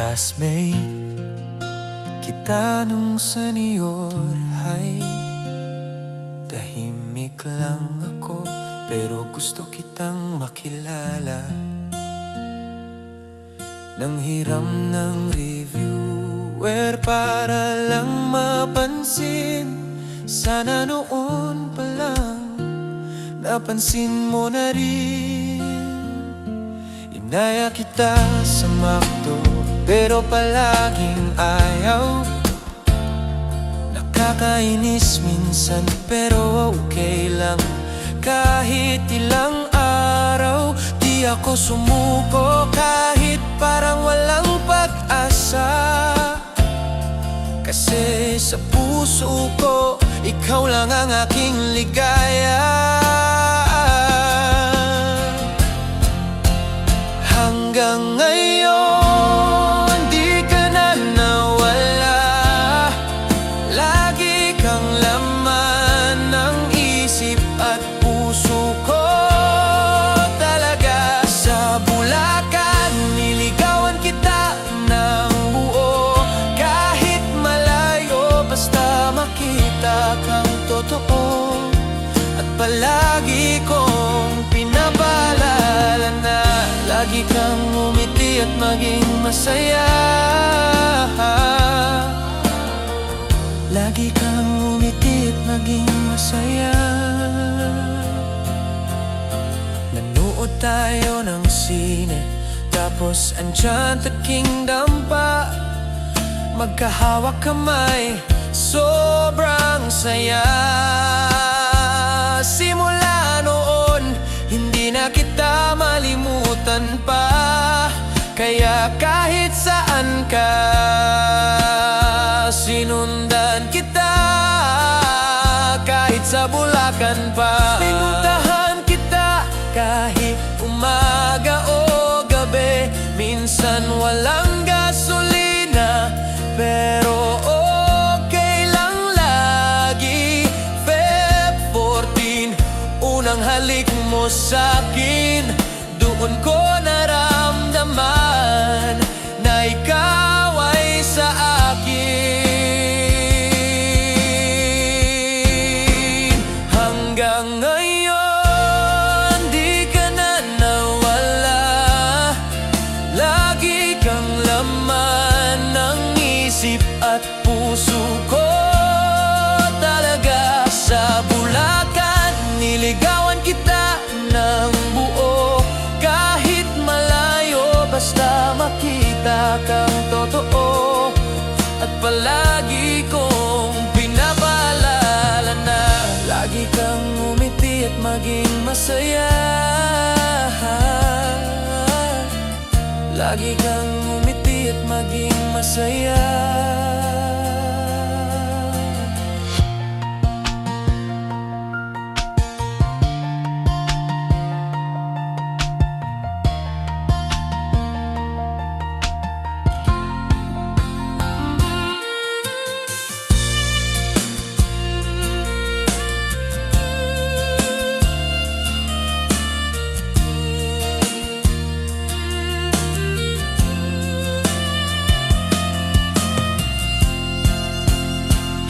Classmate kita nung senior high. Tahimik lang ako pero gusto kitang makilala. Nang hiram ng reviewer para lang mapansin. Sana noon pa lang napansin mo na rin. Inaya kita sa McDo pero palaging ayaw. Nakakainis minsan pero okay lang. Kahit ilang araw di ako sumuko. Kahit parang walang pag-asa. Kasi sa puso ko ikaw lang ang aking ligaya. Hanggang ngayon di ka na nawala. Lagi kang laman ng isip at puso ko. Talaga sa Bulacan niligawan kita ng buo. Kahit malayo basta makita kang totoo. At palagi kong pinapaalala na lagi kang umiti at maging masaya. Lagi kang umiti at maging masaya. Nanood tayo ng sine, tapos andyan The Kingdom pa. Magkahawak kamay, sobrang saya. Simula noon, hindi na kita malimutan pa. Kaya kahit saan ka, sinundan kita. Kahit sa Bulacan pa, pinuntahan kita. Kahit umaga o gabi, minsan walang gasolina, pero okay lang lagi. Feb 14, unang halik mo sa'kin, doon ko naramdaman na ikaw ay sa akin. Hanggang ngayon di ka na nawala. Lagi kang laman ng isip at puso ko. Talaga sa Bulacan niligawan kita ng buo. Kahit malayo basta makita kang totoo. At palagi kong pinapaalala na lagi kang umiti at maging masaya. Lagi kang umiti at maging masaya.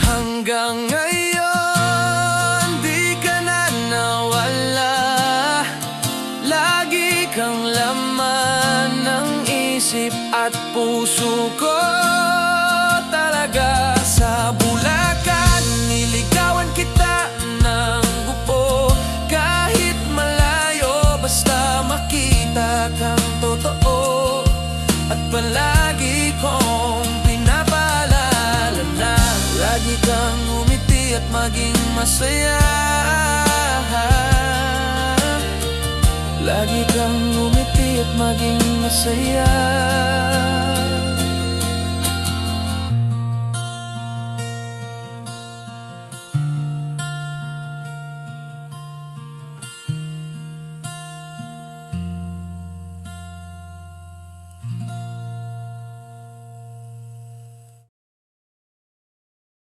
Hanggang ngayon di ka na nawala. Lagi kang laman ng isip at puso ko. Talaga sa Bulacan niligawan kita ng buo. Kahit malayo basta makita kang totoo. At palagi kong pinapaalala na lagi kang umiti at maging masaya. Lagi kang umiti at maging masaya.